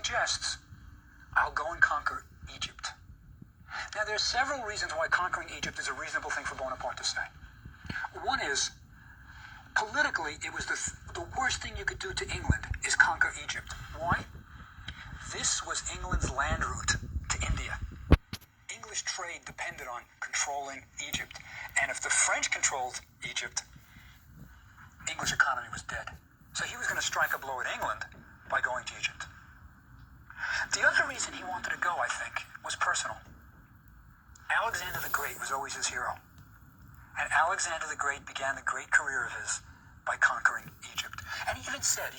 suggests, I'll go and conquer Egypt. Now, there's several reasons why conquering Egypt is a reasonable thing for Bonaparte to say. One is, politically, it was the worst thing you could do to England is conquer Egypt. Why? This was England's land route to India. English trade depended on controlling Egypt. And if the French controlled Egypt, English economy was dead. So he was going to strike a blow at England by going to Egypt. The other reason he wanted to go, I think, was personal. Alexander the Great was always his hero. And Alexander the Great began the great career of his by conquering Egypt. And he even said,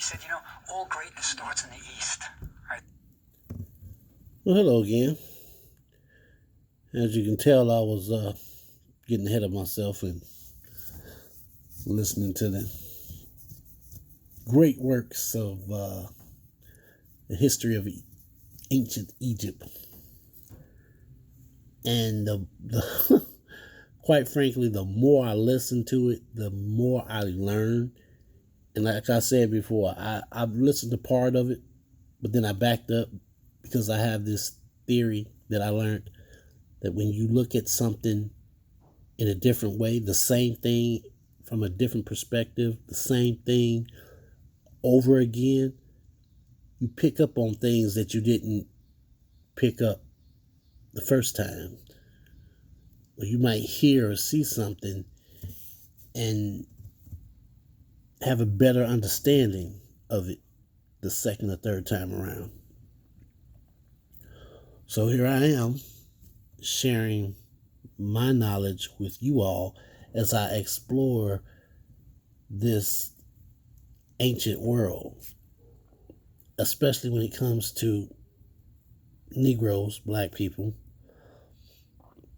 all greatness starts in the East. Right? Well, hello again. As you can tell, I was getting ahead of myself and listening to the great works of the history of ancient Egypt. And the quite frankly, the more I listen to it, the more I learn. And like I said before, I've listened to part of it, but then I backed up because I have this theory that I learned that when you look at something in a different way, the same thing from a different perspective, the same thing over again, you pick up on things that you didn't pick up the first time. Or you might hear or see something and have a better understanding of it the second or third time around. So here I am sharing my knowledge with you all as I explore this ancient world, especially when it comes to Negroes, black people,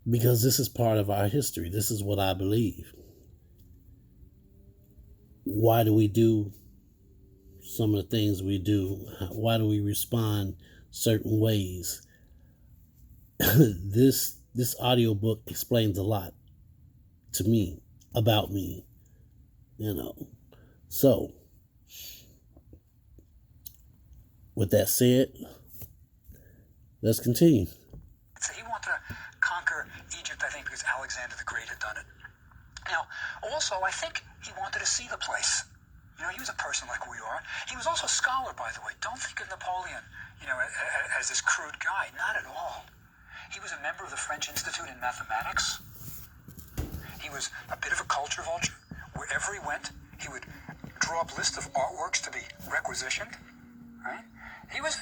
because this is part of our history. This is what I believe. Why do we do some of the things we do? Why do we respond certain ways? This audiobook explains a lot to me, about me, So, with that said, let's continue. So he wanted to conquer Egypt, I think, because Alexander the Great had done it. Now, also, I think he wanted to see the place. He was a person like we are. He was also a scholar, by the way. Don't think of Napoleon, as this crude guy. Not at all. He was a member of the French Institute in Mathematics. He was a bit of a culture vulture. Wherever he went, he would draw up lists of artworks to be requisitioned, right? He was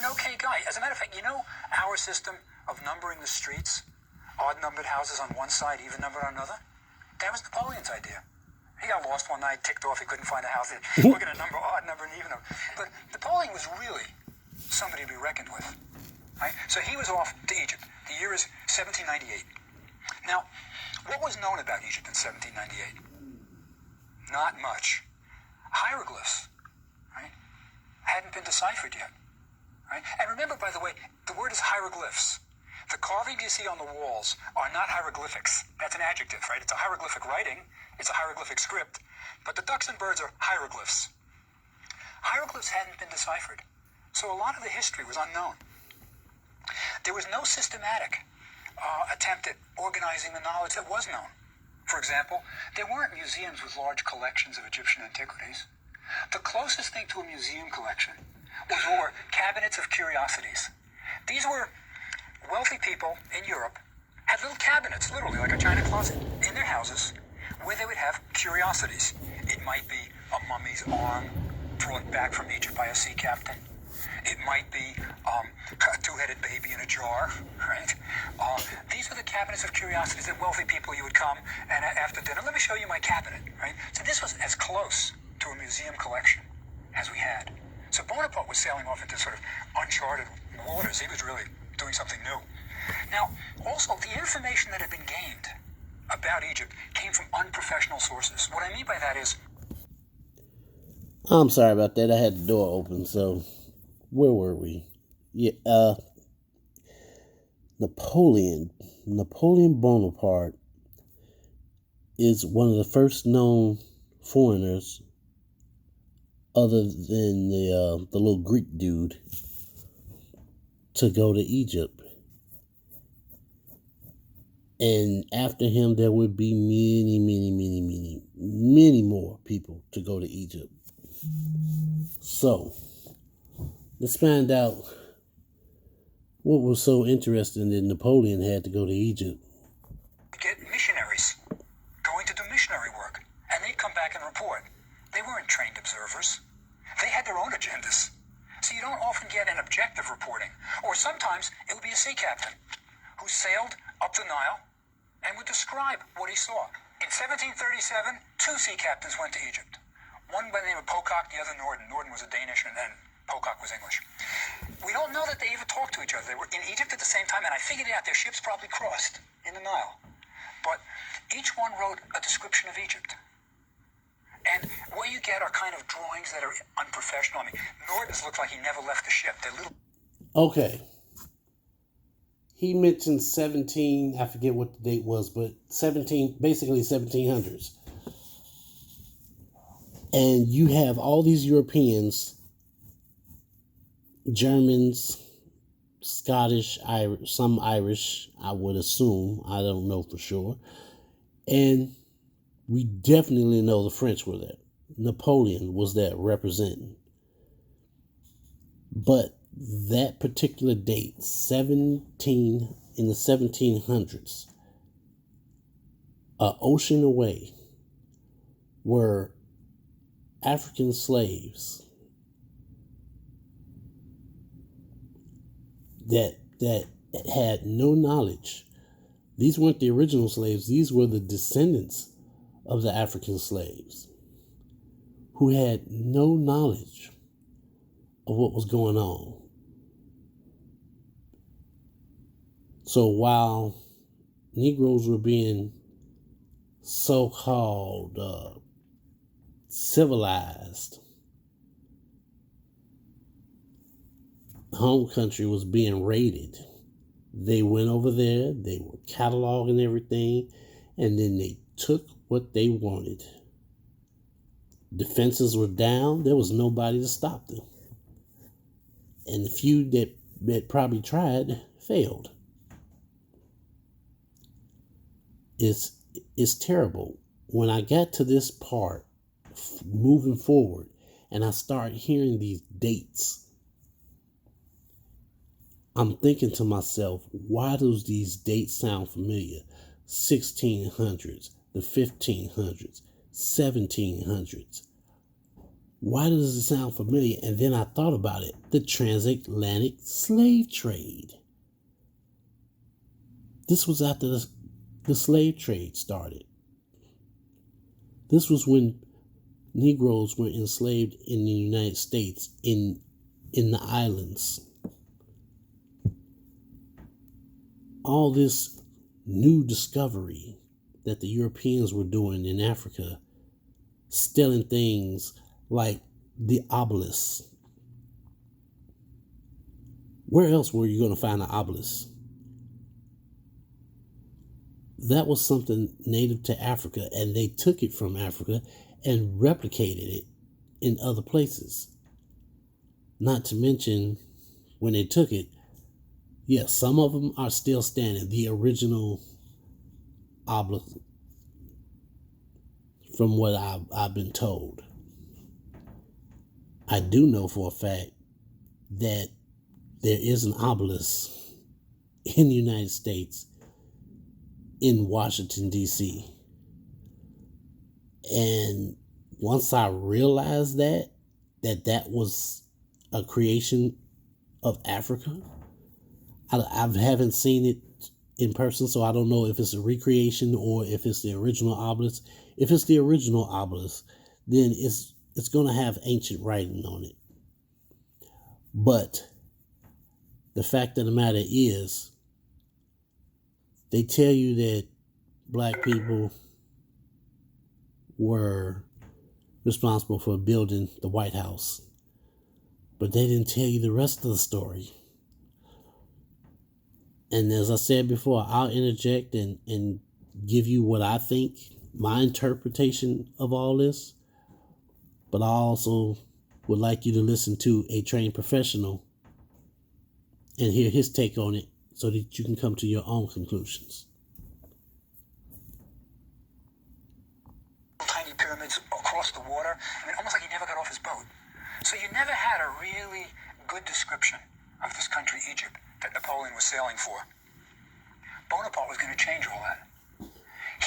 an okay guy. As a matter of fact, our system of numbering the streets, odd-numbered houses on one side, even-numbered on another? That was Napoleon's idea. He got lost one night, ticked off, he couldn't find a house. We're going to number odd, number, and even number. But Napoleon was really somebody to be reckoned with, right? So he was off to Egypt. The year is 1798. Now, what was known about Egypt in 1798? Not much. Hieroglyphs, right? Hadn't been deciphered yet, right? And remember, by the way, the word is hieroglyphs. The carvings you see on the walls are not hieroglyphics. That's an adjective, right? It's a hieroglyphic writing. It's a hieroglyphic script. But the ducks and birds are hieroglyphs. Hieroglyphs hadn't been deciphered. So a lot of the history was unknown. There was no systematic attempt at organizing the knowledge that was known. For example, there weren't museums with large collections of Egyptian antiquities. The closest thing to a museum collection were cabinets of curiosities. These were wealthy people in Europe had little cabinets, literally like a china closet, in their houses where they would have curiosities. It might be a mummy's arm brought back from Egypt by a sea captain. It might be a two-headed baby in a jar, right? These were the cabinets of curiosities that wealthy people, you would come and after dinner, let me show you my cabinet, right? So this was as close to a museum collection as we had. So Bonaparte was sailing off into sort of uncharted waters. He was really doing something new. Now, also, the information that had been gained about Egypt came from unprofessional sources. What I mean by that is... I'm sorry about that. I had the door open, so where were we? Yeah, Napoleon Bonaparte is one of the first known foreigners other than the little Greek dude to go to Egypt. And after him, there would be many more people to go to Egypt. So, let's find out what was so interesting that Napoleon had to go to Egypt. Get missionaries going to do missionary work, and they'd come back and report. They weren't trained observers. They had their own agendas. So you don't often get an objective reporting. Or sometimes it would be a sea captain who sailed up the Nile and would describe what he saw. In 1737, 2 sea captains went to Egypt. One by the name of Pocock, the other Norden. Norden was a Danish and Pocock was English. We don't know that they even talked to each other. They were in Egypt at the same time, and I figured it out. Their ships probably crossed in the Nile. But each one wrote a description of Egypt. And what you get are kind of drawings that are unprofessional. I mean, Norden's looked like he never left the ship. They're little. Okay. He mentioned 17, I forget what the date was, but basically 1700s. And you have all these Europeans, Germans, Scottish, Irish, some Irish, I would assume. I don't know for sure. And we definitely know the French were there. Napoleon was there representing. But that particular date, in the 1700s, an ocean away, were African slaves that had no knowledge. These weren't the original slaves. These were the descendants of the African slaves who had no knowledge of what was going on. So while Negroes were being so-called civilized, home country was being raided. They went over there, they were cataloging everything, and then they took what they wanted. Defenses were down, there was nobody to stop them. And the few that probably tried failed. It's terrible. When I got to this part, moving forward, and I start hearing these dates, I'm thinking to myself, why does these dates sound familiar? 1600s, the 1500s, 1700s. Why does it sound familiar? And then I thought about it. The transatlantic slave trade. This was after the slave trade started. This was when Negroes were enslaved in the United States, in the islands. All this new discovery that the Europeans were doing in Africa, stealing things like the obelisk. Where else were you going to find an obelisk? That was something native to Africa, and they took it from Africa and replicated it in other places. Not to mention, when they took it, yes, some of them are still standing. The original obelisk, from what I've been told. I do know for a fact that there is an obelisk in the United States in Washington, D.C. And once I realized that was a creation of Africa, I haven't seen it in person, so I don't know if it's a recreation or if it's the original obelisk. If it's the original obelisk, then it's going to have ancient writing on it. But the fact of the matter is, they tell you that black people were responsible for building the White House, but they didn't tell you the rest of the story. And as I said before, I'll interject and give you what I think, my interpretation of all this. But I also would like you to listen to a trained professional and hear his take on it so that you can come to your own conclusions. Tiny pyramids across the water. I mean, almost like he never got off his boat. So you never had a really good description of this country, Egypt, that Napoleon was sailing for. Bonaparte was going to change all that.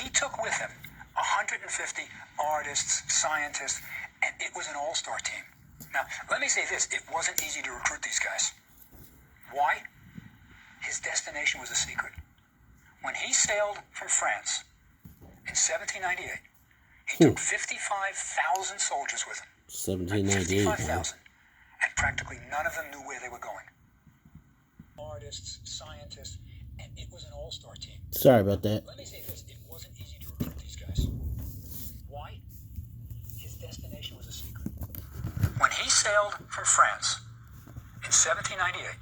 He took with him 150 artists, scientists, and it was an all-star team. Now, let me say this. It wasn't easy to recruit these guys. Why? His destination was a secret. When he sailed from France in 1798, he took 55,000 soldiers with him. 1798. 55,000. And practically none of them knew where they were going. Artists, scientists, and it was an all-star team. Sorry about that. Let me say this. It wasn't easy to recruit these guys. Why? His destination was a secret. When he sailed from France in 1798,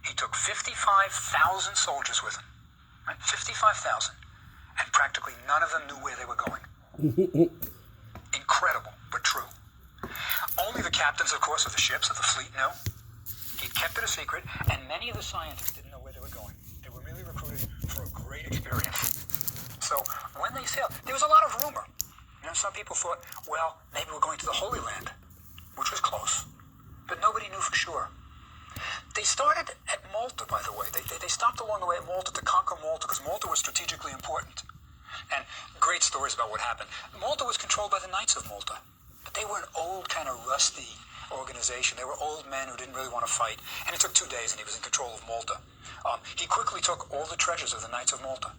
he took 55,000 soldiers with him. Right? 55,000. And practically none of them knew where they were going. Incredible, but true. Only the captains, of course, of the ships, of the fleet knew. He'd kept it a secret, and many of the scientists didn't know where they were going. They were really recruited for a great experience. So when they sailed, there was a lot of rumor. You know, some people thought, well, maybe we're going to the Holy Land, which was close, but nobody knew for sure. They started at Malta, by the way. They stopped along the way at Malta to conquer Malta, because Malta was strategically important. And great stories about what happened. Malta was controlled by the Knights of Malta, but they were an old, kind of rusty organization. They were old men who didn't really want to fight, and it took 2 days, and he was in control of Malta. He quickly took all the treasures of the Knights of Malta,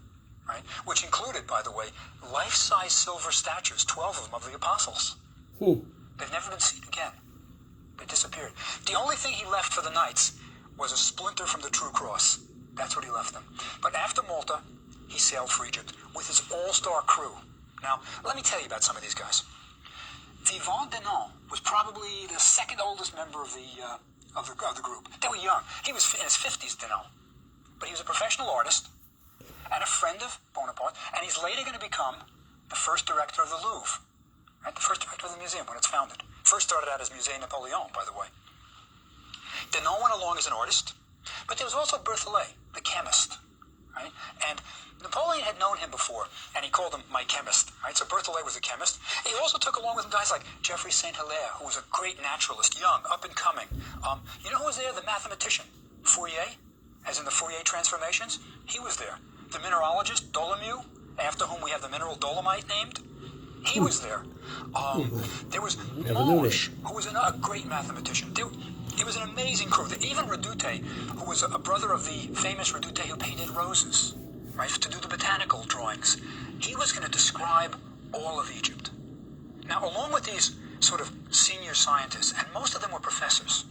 right? Which included, by the way, life-size silver statues, 12 of them, of the apostles. They've never been seen again. They disappeared. The only thing he left for the Knights was a splinter from the True Cross. That's what he left them. But after Malta, he sailed for Egypt with his all-star crew. Now, let me tell you about some of these guys. Vivant Denon was probably the second oldest member of the group. They were young. He was in his 50s, Denon. But he was a professional artist and a friend of Bonaparte, and he's later going to become the first director of the Louvre, right? The first director of the museum when it's founded. First started out as Musée Napoleon, by the way. Denon went along as an artist, but there was also Berthollet, the chemist, right? And Napoleon had known him before, and he called him my chemist, right? So Berthollet was a chemist. He also took along with him guys like Geoffroy Saint-Hilaire, who was a great naturalist, young, up and coming. You know who was there? The mathematician, Fourier, as in the Fourier transformations. He was there. The mineralogist, Dolomieu, after whom we have the mineral dolomite named, he was there. There was Monge, who was a great mathematician. It was an amazing crew. Even Redoute, who was a brother of the famous Redoute who painted roses, right, to do the botanical drawings. He was going to describe all of Egypt. Now, along with these sort of senior scientists, and most of them were professors,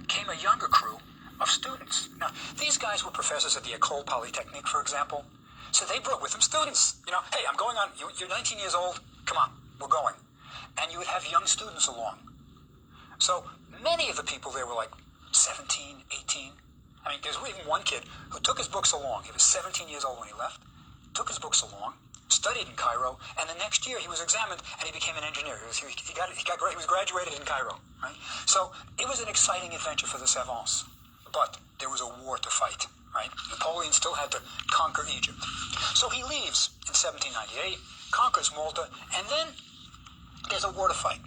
came a younger crew of students. Now, these guys were professors at the École Polytechnique, for example. So they brought with them students. You know, hey, I'm going on, you're 19 years old, come on, we're going. And you would have young students along. So many of the people there were like 17, 18. I mean, there's even one kid who took his books along. He was 17 years old when he left, took his books along, studied in Cairo, and the next year he was examined and he became an engineer. He was graduated in Cairo, right? So it was an exciting adventure for the savants. But there was a war to fight, right? Napoleon still had to conquer Egypt. So he leaves in 1798, conquers Malta, and then there's a war to fight.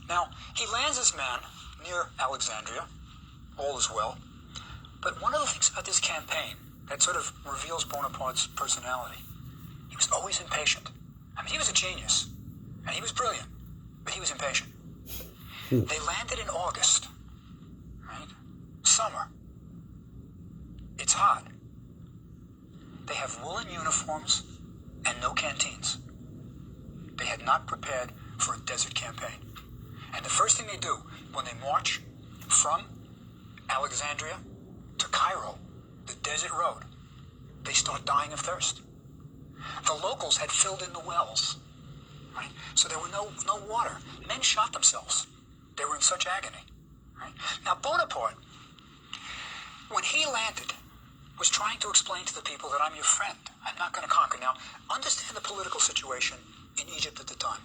Now, he lands this man near Alexandria. All is well. But one of the things about this campaign that sort of reveals Bonaparte's personality, he was always impatient. I mean, he was a genius, and he was brilliant, but he was impatient. They landed in August, right? Summer. It's hot. They have woolen uniforms and no canteens. They had not prepared for a desert campaign. And the first thing they do when they march from Alexandria to Cairo, the desert road, they start dying of thirst. The locals had filled in the wells, right? So there were no water. Men shot themselves. They were in such agony, right? Now Bonaparte, when he landed, was trying to explain to the people that I'm your friend. I'm not going to conquer. Now, understand the political situation in Egypt at the time.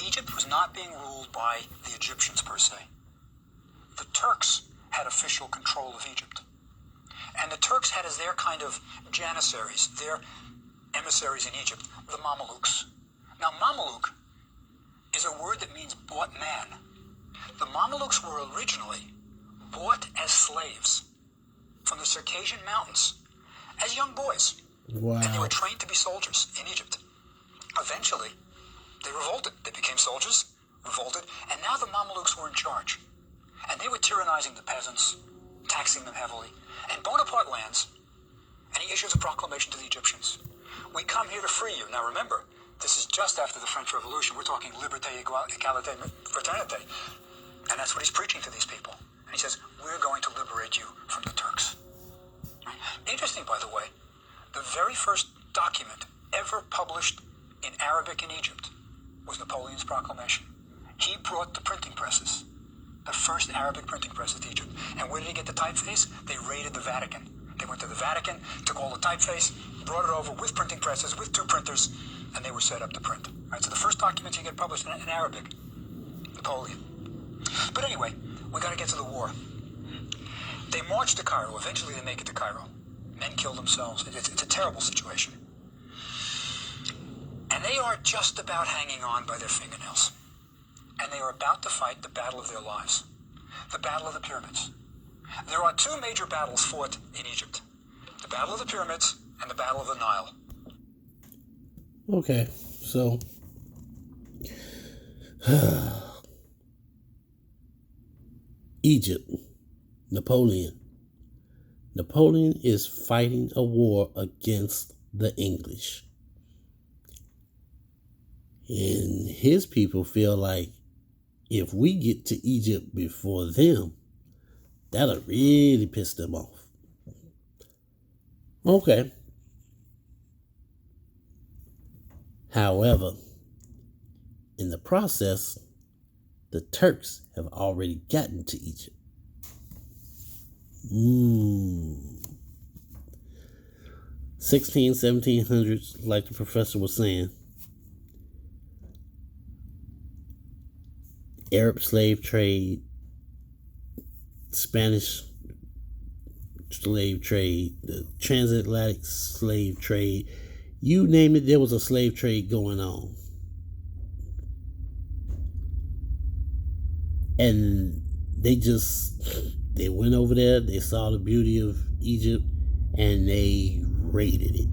Egypt was not being ruled by the Egyptians per se. The Turks had official control of Egypt. And the Turks had as their kind of janissaries, their emissaries in Egypt, the Mamelukes. Now, Mameluk is a word that means bought man. The Mamelukes were originally bought as slaves from the Circassian Mountains as young boys. Wow. And they were trained to be soldiers in Egypt. Eventually, they revolted. They became soldiers, revolted, and now the Mamelukes were in charge. And they were tyrannizing the peasants, taxing them heavily. And Bonaparte lands, and he issues a proclamation to the Egyptians. We come here to free you. Now remember, this is just after the French Revolution. We're talking liberté, égalité, fraternité. And that's what he's preaching to these people. And he says, we're going to liberate you from the Turks. Right? Interesting, by the way, the very first document ever published in Arabic in Egypt was Napoleon's proclamation. He brought the printing presses, the first Arabic printing presses to Egypt. And where did he get the typeface? They raided the Vatican. They went to the Vatican, took all the typeface, brought it over with printing presses, with 2 printers, and they were set up to print. Right, so the first documents you get published in Arabic, Napoleon. But anyway, we got to get to the war. They march to Cairo. Eventually they make it to Cairo. Men kill themselves. It's a terrible situation. And they are just about hanging on by their fingernails. And they are about to fight the battle of their lives. The Battle of the Pyramids. There are 2 major battles fought in Egypt. The Battle of the Pyramids and the Battle of the Nile. Okay, so Egypt, Napoleon. Napoleon is fighting a war against the English. And his people feel like if we get to Egypt before them, that'll really piss them off. Okay. However, in the process, the Turks have already gotten to Egypt. 1700s, like the professor was saying. Arab slave trade, Spanish slave trade, the transatlantic slave trade, you name it, there was a slave trade going on. And they went over there, they saw the beauty of Egypt, and they raided it.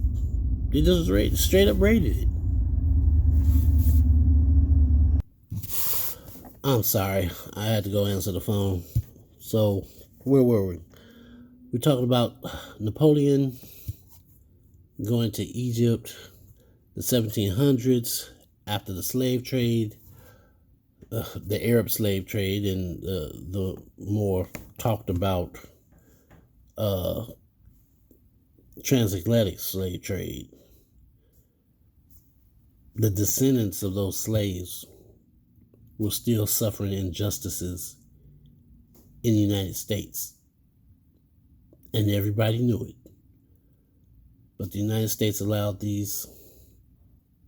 They just straight up raided it. I'm sorry, I had to go answer the phone. So, where were we? We're talking about Napoleon going to Egypt, the 1700s, after the slave trade, the Arab slave trade, and the more talked about transatlantic slave trade. The descendants of those slaves were still suffering injustices in the United States. And everybody knew it. But the United States allowed these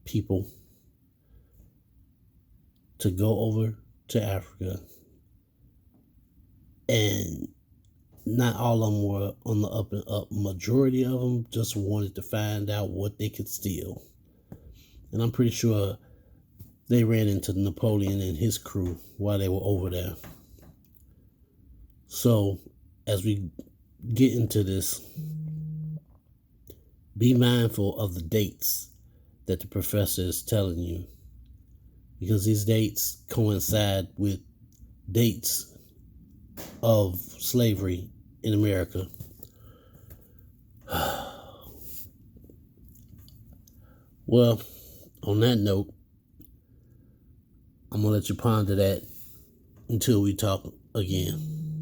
people to go over to Africa. And not all of them were on the up and up. Majority of them just wanted to find out what they could steal. And I'm pretty sure they ran into Napoleon and his crew while they were over there. So, as we get into this, be mindful of the dates that the professor is telling you, because these dates coincide with dates of slavery in America. Well, on that note, I'm going to let you ponder that until we talk again.